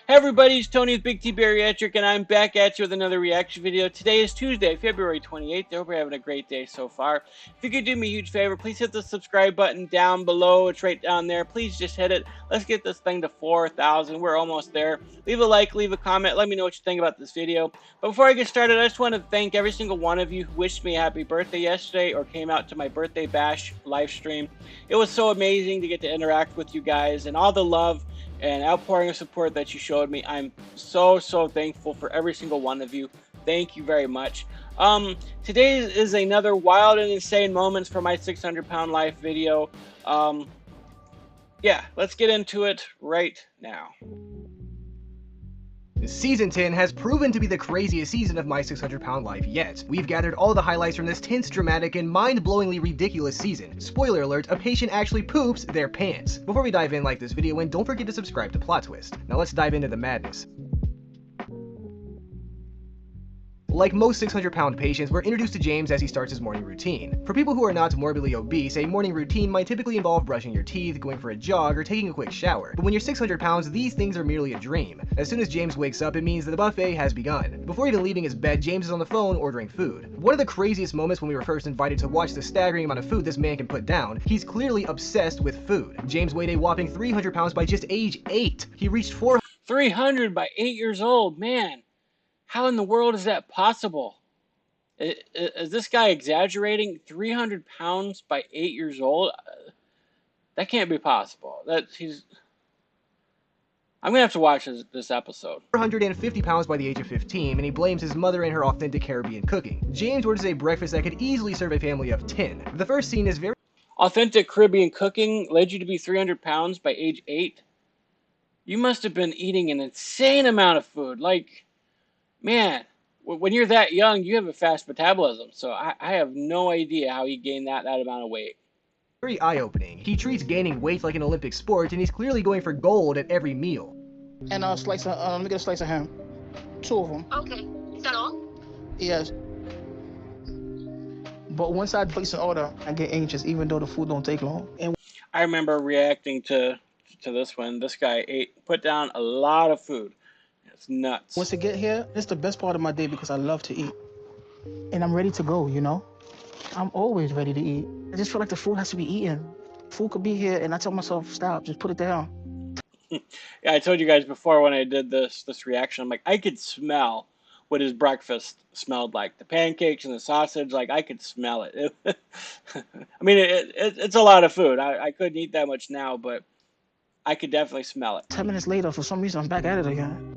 Hey everybody, it's Tony with Big T Bariatric, and I'm back at you with another reaction video. Today is Tuesday, February 28th. I hope you're having a great day so far. If you could do me a huge favor, please hit the subscribe button down below. It's right down there. Please just hit it. Let's get this thing to 4,000. We're almost there. Leave a like, leave a comment. Let me know what you think about this video. But before I get started, I just want to thank every single one of you who wished me a happy birthday yesterday or came out to my birthday bash live stream. It was so amazing to get to interact with you guys and all the love and outpouring of support that you showed me. I'm so thankful for every single one of you. Thank you very much. Today is another wild and insane moments for my 600-pound life video. Yeah, let's get into it right now. Season 10 has proven to be the craziest season of my 600-pound life yet. We've gathered all the highlights from this tense, dramatic, and mind-blowingly ridiculous season. Spoiler alert, a patient actually poops their pants. Before we dive in, like this video and don't forget to subscribe to Plot Twist. Now let's dive into the madness. Like most 600-pound patients, we're introduced to James as he starts his morning routine. For people who are not morbidly obese, a morning routine might typically involve brushing your teeth, going for a jog, or taking a quick shower. But when you're 600 pounds, these things are merely a dream. As soon as James wakes up, it means that the buffet has begun. Before even leaving his bed, James is on the phone ordering food. One of the craziest moments when we were first invited to watch the staggering amount of food this man can put down. He's clearly obsessed with food. James weighed a whopping 300 pounds by just age 8. He reached 300 by 8 years old, man. How in the world is that possible? Is this guy exaggerating? 300 pounds by 8 years old? That can't be possible. I'm gonna have to watch this episode. 450 pounds by the age of 15, and he blames his mother and her authentic Caribbean cooking. James orders a breakfast that could easily serve a family of 10. The first scene is very authentic Caribbean cooking led you to be 300 pounds by age 8? You must have been eating an insane amount of food. Like, man, when you're that young, you have a fast metabolism. So I have no idea how he gained that amount of weight. very eye-opening. He treats gaining weight like an Olympic sport, and he's clearly going for gold at every meal. And a slice of, let me get a slice of ham. 2 of them. Okay. Is that all? Yes. But once I place an order, I get anxious, even though the food don't take long. And I remember reacting to this one. This guy put down a lot of food. It's nuts. once I get here, it's the best part of my day because I love to eat. And I'm ready to go, you know? I'm always ready to eat. I just feel like the food has to be eaten. Food could be here, and I tell myself, stop, just put it down. Yeah, I told you guys before when I did this reaction, I'm like, I could smell what his breakfast smelled like. The pancakes and the sausage, like, I could smell it. I mean, it's a lot of food. I couldn't eat that much now, but I could definitely smell it. 10 minutes later, for some reason, I'm back at it again.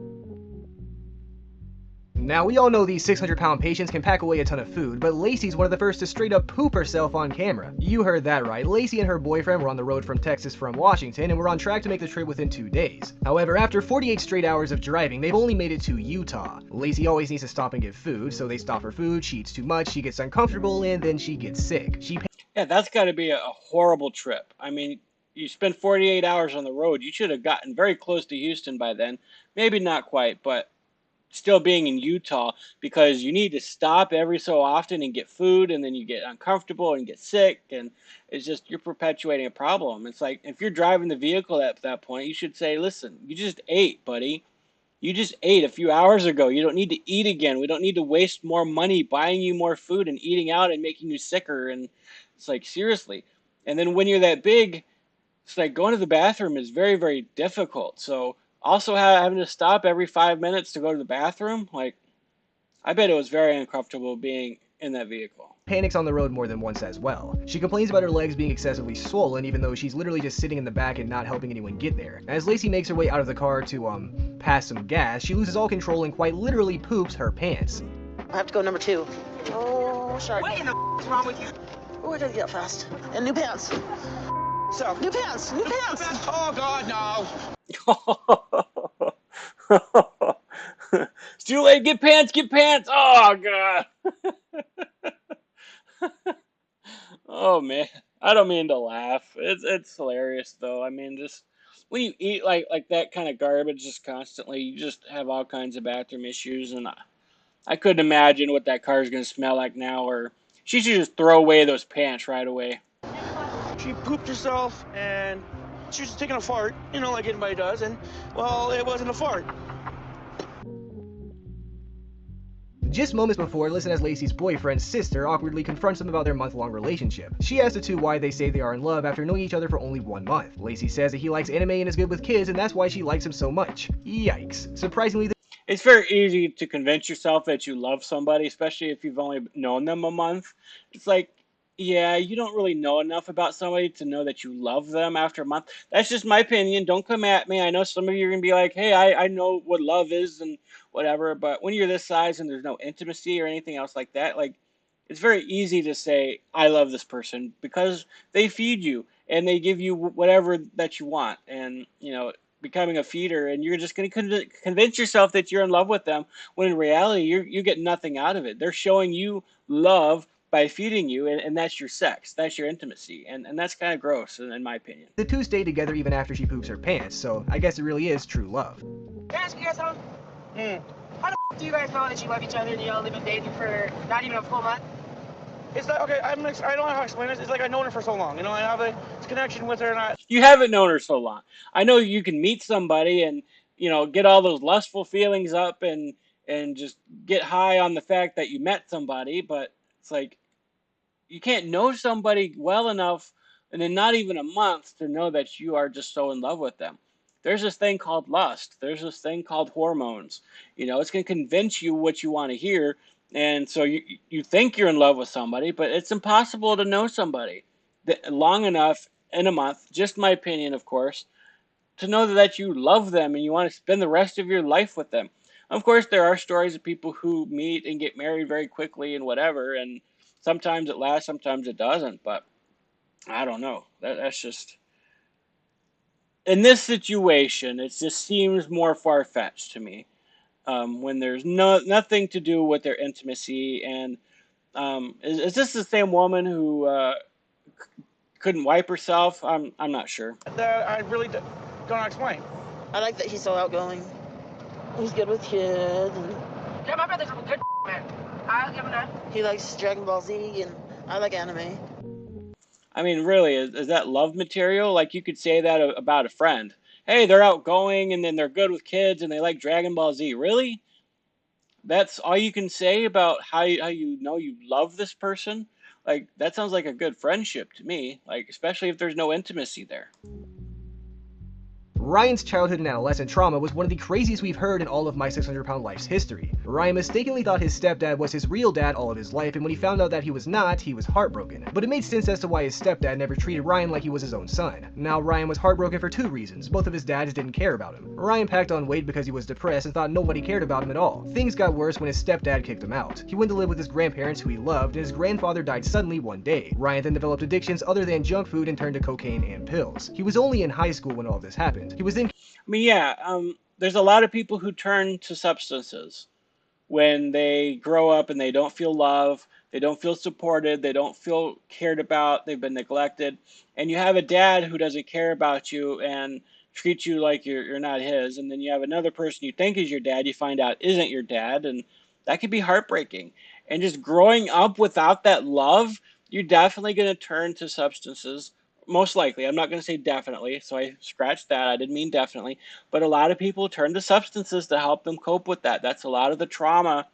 Now, we all know these 600-pound patients can pack away a ton of food, but Lacey's one of the first to straight up poop herself on camera. You heard that right. Lacey and her boyfriend were on the road from Texas from Washington and were on track to make the trip within 2 days. However, after 48 straight hours of driving, they've only made it to Utah. Lacey always needs to stop and get food, so they stop for food, she eats too much, she gets uncomfortable, and then she gets sick. Yeah, that's got to be a horrible trip. I mean, you spend 48 hours on the road. You should have gotten very close to Houston by then. Maybe not quite, but still being in Utah, because you need to stop every so often and get food, and then you get uncomfortable and get sick, and it's just, you're perpetuating a problem. It's like, if you're driving the vehicle at that point, you should say, listen, you just ate, buddy. You just ate a few hours ago. You don't need to eat again. We don't need to waste more money buying you more food and eating out and making you sicker. And it's like, seriously. And then when you're that big, it's like going to the bathroom is very difficult. So also having to stop every 5 minutes to go to the bathroom, like, I bet it was very uncomfortable being in that vehicle. Panics on the road more than once as well. She complains about her legs being excessively swollen, even though she's literally just sitting in the back and not helping anyone get there. As Lacey makes her way out of the car to, pass some gas, she loses all control and quite literally poops her pants. I have to go number 2. Oh, sorry. What in the is wrong with you? Oh, I gotta get fast. And new pants. So, New pants. New pants. oh God, no. It's too late. Get pants. Get pants. Oh, God. Oh, man. I don't mean to laugh. It's hilarious, though. I mean, just when you eat like that kind of garbage just constantly, you just have all kinds of bathroom issues. And I couldn't imagine what that car is going to smell like now. Or she should just throw away those pants right away. She pooped herself, and She was taking a fart, you know, like anybody does, and, well, it wasn't a fart. Just moments before, listen as Lacey's boyfriend's sister awkwardly confronts them about their month-long relationship. She asks the two why they say they are in love after knowing each other for only 1 month. Lacey says that he likes anime and is good with kids, and that's why she likes him so much. Yikes. Surprisingly, It's very easy to convince yourself that you love somebody, especially if you've only known them a month. It's like, yeah, you don't really know enough about somebody to know that you love them after a month. That's just my opinion. Don't come at me. I know some of you are going to be like, hey, I know what love is and whatever. But when you're this size and there's no intimacy or anything else like that, like, it's very easy to say, I love this person because they feed you and they give you whatever that you want. And, you know, becoming a feeder, and you're just going to convince yourself that you're in love with them when in reality you get nothing out of it. They're showing you love by feeding you, and that's your sex, that's your intimacy, and that's kind of gross in my opinion. the two stay together even after she poops her pants, so I guess it really is true love. Can I ask you guys something? How the do you guys know that you love each other and y'all have been dating for not even a full month? It's like, okay, I don't know how to explain this. It's like I've known her for so long, you know, I have a connection with her, and You haven't known her so long. I know you can meet somebody and, you know, get all those lustful feelings up and just get high on the fact that you met somebody, but it's like you can't know somebody well enough and then not even a month to know that you are just so in love with them. There's this thing called lust. There's this thing called hormones. You know, it's going to convince you what you want to hear. And so you think you're in love with somebody, but it's impossible to know somebody long enough in a month, just my opinion, of course, to know that you love them and you want to spend the rest of your life with them. Of course, there are stories of people who meet and get married very quickly and whatever, and sometimes it lasts, sometimes it doesn't, but I don't know. That's just, in this situation, it just seems more far-fetched to me, when there's nothing to do with their intimacy. And is this the same woman who couldn't wipe herself? I'm not sure. that I really don't know how to explain. I like that he's so outgoing. He's good with kids, and Yeah, my brother's a good man. I'll give him that. he likes Dragon Ball Z, and I like anime. I mean, really, is that love material? Like, you could say that about a friend. Hey, they're outgoing and then they're good with kids and they like Dragon Ball Z. Really? That's all you can say about how you know you love this person? Like, that sounds like a good friendship to me, like, especially if there's no intimacy there. Ryan's childhood and adolescent trauma was one of the craziest we've heard in all of My 600 Pound Life's history. Ryan mistakenly thought his stepdad was his real dad all of his life, and when he found out that he was not, he was heartbroken. But it made sense as to why his stepdad never treated Ryan like he was his own son. Now, Ryan was heartbroken for two reasons. Both of his dads didn't care about him. Ryan packed on weight because he was depressed and thought nobody cared about him at all. Things got worse when his stepdad kicked him out. He went to live with his grandparents, who he loved, and his grandfather died suddenly one day. Ryan then developed addictions other than junk food and turned to cocaine and pills. He was only in high school when all this happened. He was then I mean, yeah, there's a lot of people who turn to substances when they grow up and they don't feel love, they don't feel supported, they don't feel cared about, they've been neglected, and you have a dad who doesn't care about you and treats you like you're not his, and then you have another person you think is your dad, you find out isn't your dad, and that could be heartbreaking. And just growing up without that love, you're definitely going to turn to substances. Most likely. I'm not going to say definitely, so I scratched that. I didn't mean definitely. But a lot of people turn to substances to help them cope with that. That's a lot of the trauma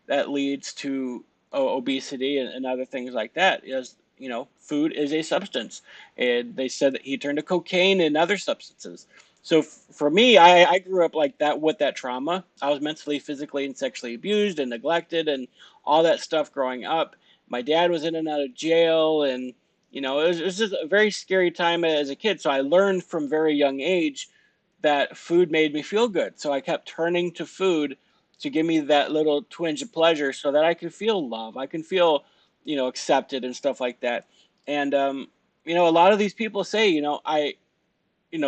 that leads to obesity and other things like that. Is, you know, food is a substance. And they said that he turned to cocaine and other substances. So for me, I grew up like that with that trauma. I was mentally, physically, and sexually abused and neglected and all that stuff growing up. My dad was in and out of jail, and you know, it was just a very scary time as a kid. So I learned from very young age that food made me feel good. So I kept turning to food to give me that little twinge of pleasure so that I can feel love. I can feel, you know, accepted and stuff like that. And, you know, a lot of these people say,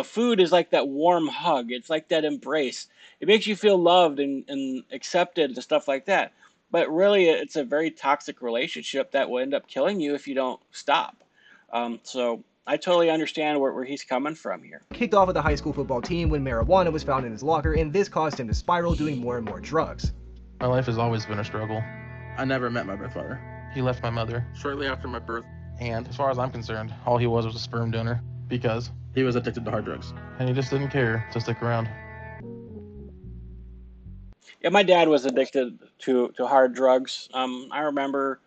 food is like that warm hug. It's like that embrace. It makes you feel loved and accepted and stuff like that. But really, it's a very toxic relationship that will end up killing you if you don't stop. So I totally understand where he's coming from here. Kicked off with the high school football team when marijuana was found in his locker, and this caused him to spiral, doing more and more drugs. My life has always been a struggle. I never met my birth father. He left my mother, Shortly after my birth, and as far as I'm concerned, all he was a sperm donor, because He was addicted to hard drugs. And he just didn't care to stick around. Yeah, my dad was addicted to hard drugs. I remember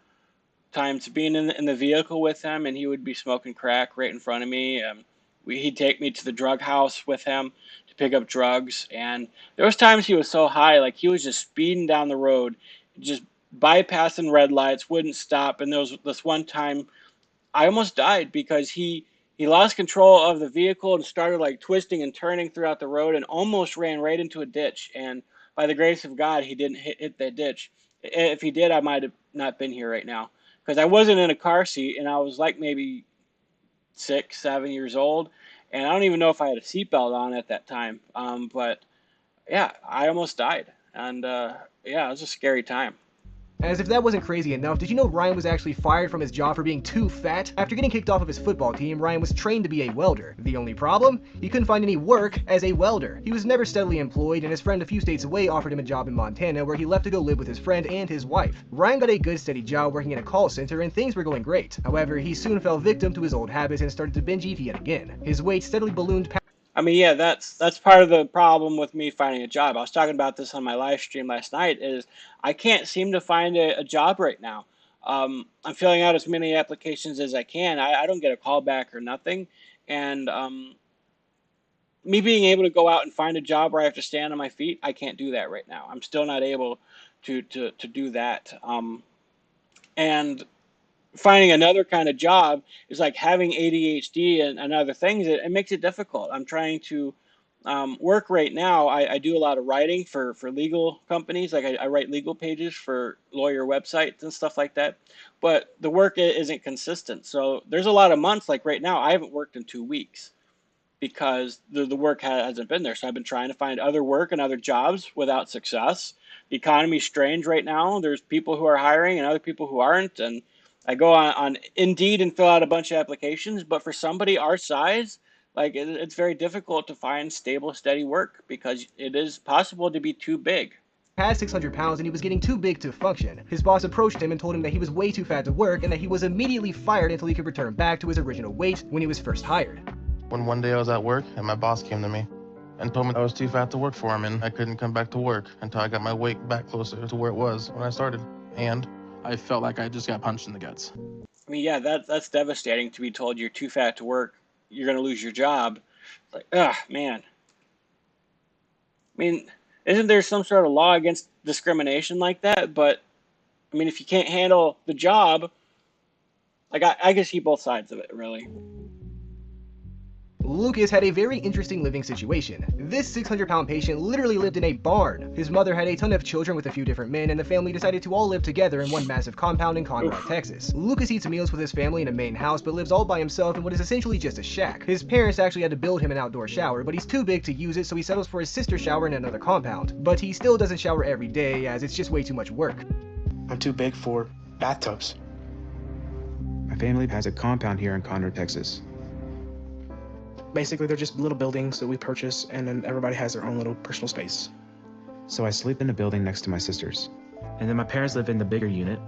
times being in the vehicle with him, and he would be smoking crack right in front of me. He'd take me to the drug house with him to pick up drugs, and there was times he was so high, like he was just speeding down the road, just bypassing red lights, wouldn't stop. And there was this one time I almost died because he lost control of the vehicle and started like twisting and turning throughout the road and almost ran right into a ditch. And by the grace of God, he didn't hit that ditch. If he did, I might have not been here right now because I wasn't in a car seat and I was like maybe 6, 7 years old, and I don't even know if I had a seatbelt on at that time. But yeah, I almost died, and yeah, it was a scary time. As if that wasn't crazy enough, did you know Ryan was actually fired from his job for being too fat? After getting kicked off of his football team, Ryan was trained to be a welder. The only problem? He couldn't find any work as a welder. He was never steadily employed, and his friend a few states away offered him a job in Montana, where he left to go live with his friend and his wife. Ryan got a good steady job working in a call center, and things were going great. However, he soon fell victim to his old habits and started to binge eat yet again. His weight steadily ballooned past. I mean, yeah, that's part of the problem with me finding a job. I was talking about this on my live stream last night. Is I can't seem to find a job right now. I'm filling out as many applications as I can. I don't get a call back or nothing, and me being able to go out and find a job where I have to stand on my feet, I can't do that right now. I'm still not able to do that. And finding another kind of job is like having ADHD and other things. It makes it difficult. I'm trying to work right now. I do a lot of writing for legal companies. Like I write legal pages for lawyer websites and stuff like that. But the work isn't consistent. So there's a lot of months, like right now, I haven't worked in 2 weeks because the work hasn't been there. So I've been trying to find other work and other jobs without success. The economy's strange right now. There's people who are hiring and other people who aren't. And I go on Indeed and fill out a bunch of applications. But for somebody our size, like it's very difficult to find stable, steady work because it is possible to be too big. Past 600 pounds and he was getting too big to function. His boss approached him and told him that he was way too fat to work and that he was immediately fired until he could return back to his original weight when he was first hired. When one day I was at work and my boss came to me and told me I was too fat to work for him and I couldn't come back to work until I got my weight back closer to where it was when I started. And I felt like I just got punched in the guts. I mean, yeah, that's devastating to be told you're too fat to work, you're going to lose your job. It's like, man. I mean, isn't there some sort of law against discrimination like that? But, I mean, if you can't handle the job, like I can see both sides of it, really. Lucas had a very interesting living situation. This 600-pound patient literally lived in a barn. His mother had a ton of children with a few different men, and the family decided to all live together in one massive compound in Conroe, Texas. Lucas eats meals with his family in a main house, but lives all by himself in what is essentially just a shack. His parents actually had to build him an outdoor shower, but he's too big to use it, so he settles for his sister's shower in another compound. But he still doesn't shower every day, as it's just way too much work. I'm too big for bathtubs. My family has a compound here in Conroe, Texas. Basically, they're just little buildings that we purchase, and then everybody has their own little personal space. So I sleep in the building next to my sisters. And then my parents live in the bigger unit.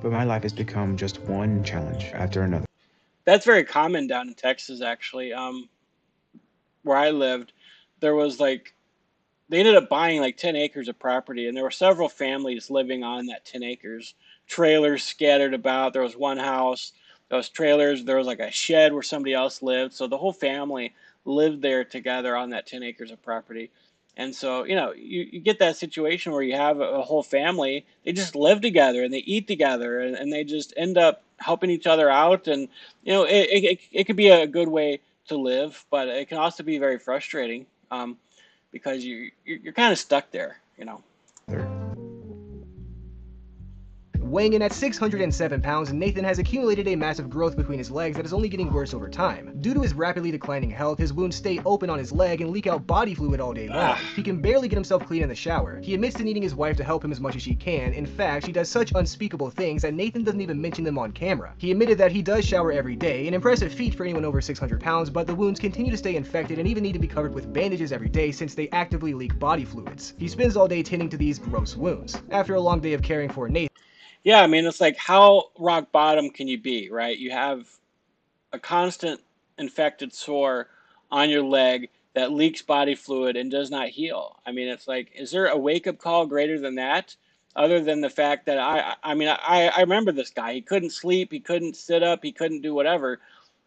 But my life has become just one challenge after another. That's very common down in Texas, actually. Where I lived, there was like, they ended up buying like 10 acres of property, and there were several families living on that 10 acres. Trailers scattered about. There was one house. Those trailers, there was like a shed where somebody else lived. So the whole family lived there together on that 10 acres of property. And so, you get that situation where you have a whole family, they just live together and they eat together and they just end up helping each other out. And, it could be a good way to live, but it can also be very frustrating because you're kind of stuck there. Weighing in at 607 pounds, Nathan has accumulated a massive growth between his legs that is only getting worse over time. Due to his rapidly declining health, his wounds stay open on his leg and leak out body fluid all day long. He can barely get himself clean in the shower. He admits to needing his wife to help him as much as she can. In fact, she does such unspeakable things that Nathan doesn't even mention them on camera. He admitted that he does shower every day, an impressive feat for anyone over 600 pounds, but the wounds continue to stay infected and even need to be covered with bandages every day since they actively leak body fluids. He spends all day tending to these gross wounds. After a long day of caring for Nathan, Yeah, I mean, it's like how rock bottom can you be, right? You have a constant infected sore on your leg that leaks body fluid and does not heal. I mean, it's like, is there a wake-up call greater than that? Other than the fact that I remember this guy. He couldn't sleep, he couldn't sit up, he couldn't do whatever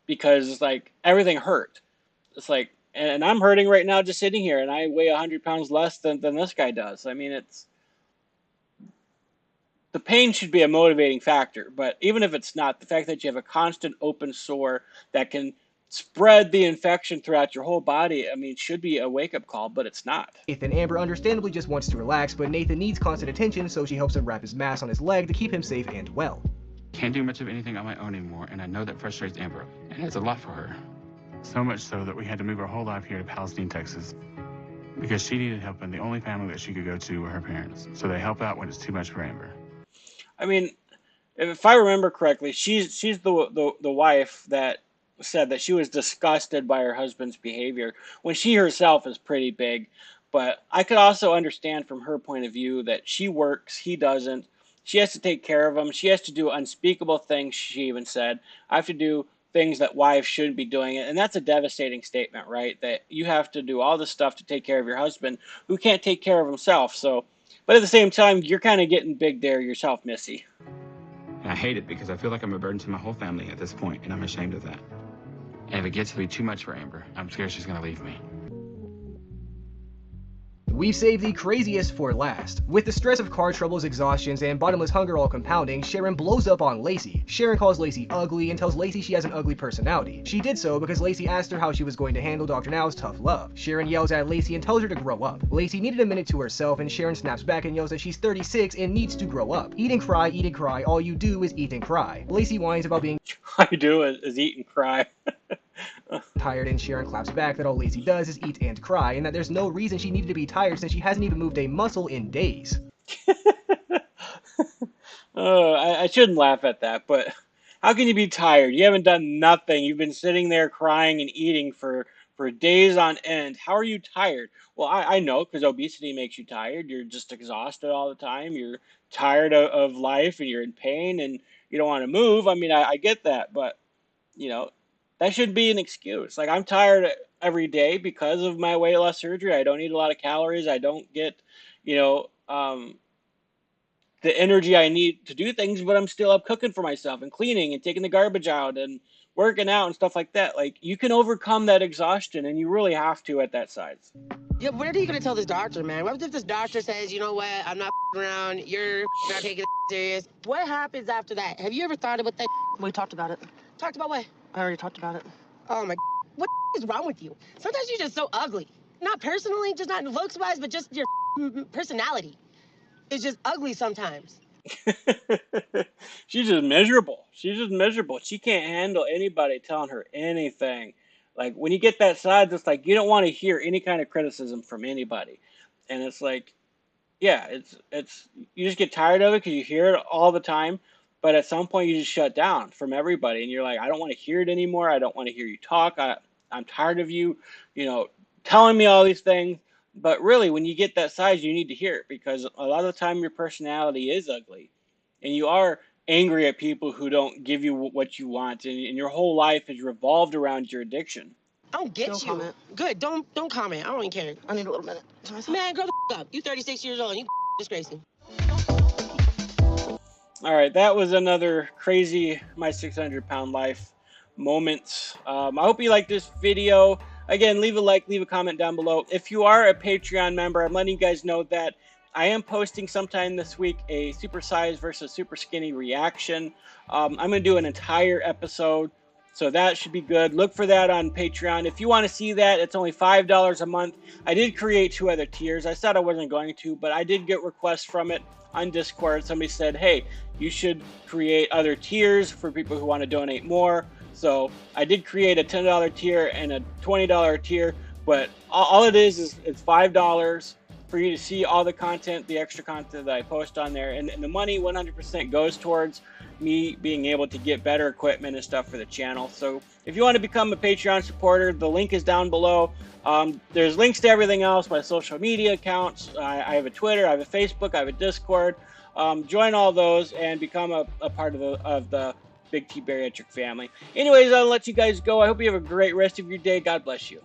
because like everything hurt. It's like, and I'm hurting right now just sitting here, and I weigh 100 pounds less than this guy does. I mean, it's the pain should be a motivating factor, but even if it's not, the fact that you have a constant open sore that can spread the infection throughout your whole body, I mean, should be a wake-up call, but it's not. Nathan Amber understandably just wants to relax, but Nathan needs constant attention, so she helps him wrap his mask on his leg to keep him safe and well. Can't do much of anything on my own anymore, and I know that frustrates Amber, and it's a lot for her. So much so that we had to move our whole life here to Palestine, Texas, because she needed help, and the only family that she could go to were her parents, so they help out when it's too much for Amber. I mean, if I remember correctly, she's the wife that said that she was disgusted by her husband's behavior when she herself is pretty big. But I could also understand from her point of view that she works, he doesn't. She has to take care of him. She has to do unspeakable things, she even said. I have to do things that wives shouldn't be doing. And that's a devastating statement, right? That you have to do all this stuff to take care of your husband who can't take care of himself. So, but at the same time, you're kind of getting big there yourself, Missy. And I hate it because I feel like I'm a burden to my whole family at this point, and I'm ashamed of that. And if it gets to be too much for Amber, I'm scared she's gonna leave me. We've saved the craziest for last. With the stress of car troubles, exhaustions, and bottomless hunger all compounding, Sharon blows up on Lacey. Sharon calls Lacey ugly and tells Lacey she has an ugly personality. She did so because Lacey asked her how she was going to handle Dr. Now's tough love. Sharon yells at Lacey and tells her to grow up. Lacey needed a minute to herself, and Sharon snaps back and yells that she's 36 and needs to grow up. Eat and cry, all you do is eat and cry. Lacey whines about being all you do is eat and cry. tired, and Sharon claps back that all Lacey does is eat and cry, and that there's no reason she needed to be tired since she hasn't even moved a muscle in days. I shouldn't laugh at that, but how can you be tired? You haven't done nothing. You've been sitting there crying and eating for days on end. How are you tired? Well, I know, because obesity makes you tired. You're just exhausted all the time. You're tired of life, and you're in pain, and you don't want to move. I mean, I get that, but, you know, that shouldn't be an excuse. Like, I'm tired every day because of my weight loss surgery. I don't eat a lot of calories. I don't get, you know, the energy I need to do things, but I'm still up cooking for myself and cleaning and taking the garbage out and working out and stuff like that. Like, you can overcome that exhaustion, and you really have to at that size. Yeah, what are you gonna tell this doctor, man? What if this doctor says, you know what, I'm not around, you're not taking it serious? What happens after that? Have you ever thought about that? We talked about it. Talked about what? I already talked about it. Oh my, what is wrong with you? Sometimes you're just so ugly. Not personally, just not looks-wise, but just your personality. It's just ugly sometimes. She's just miserable. She's just miserable. She can't handle anybody telling her anything. Like, when you get that side, it's like you don't want to hear any kind of criticism from anybody. And it's like, yeah, it's you just get tired of it because you hear it all the time. But at some point, you just shut down from everybody, and you're like, I don't want to hear it anymore. I don't want to hear you talk. I'm tired of you, you know, telling me all these things. But really, when you get that size, you need to hear it, because a lot of the time your personality is ugly, and you are angry at people who don't give you what you want, and your whole life is revolved around your addiction. I don't get Don't you. comment. Good, don't comment. I don't even care. I need a little minute to myself. Man, grow the up. You 36 years old and you disgracing. All right, that was another crazy My 600 Pound Life moments. I hope you liked this video. Again, leave a like, leave a comment down below. If you are a Patreon member, I'm letting you guys know that I am posting sometime this week a super size versus super skinny reaction. I'm going to do an entire episode, so that should be good. Look for that on Patreon. If you want to see that, it's only $5 a month. I did create 2 other tiers. I said I wasn't going to, but I did get requests from it on Discord. Somebody said, hey, you should create other tiers for people who want to donate more. So I did create a $10 tier and a $20 tier, but all it is it's $5 for you to see all the content, the extra content that I post on there. And the money 100% goes towards me being able to get better equipment and stuff for the channel. So if you want to become a Patreon supporter, the link is down below. There's links to everything else, my social media accounts. I have a Twitter, I have a Facebook, I have a Discord. Join all those and become a part of the Big T Bariatric family. Anyways, I'll let you guys go. I hope you have a great rest of your day. God bless you.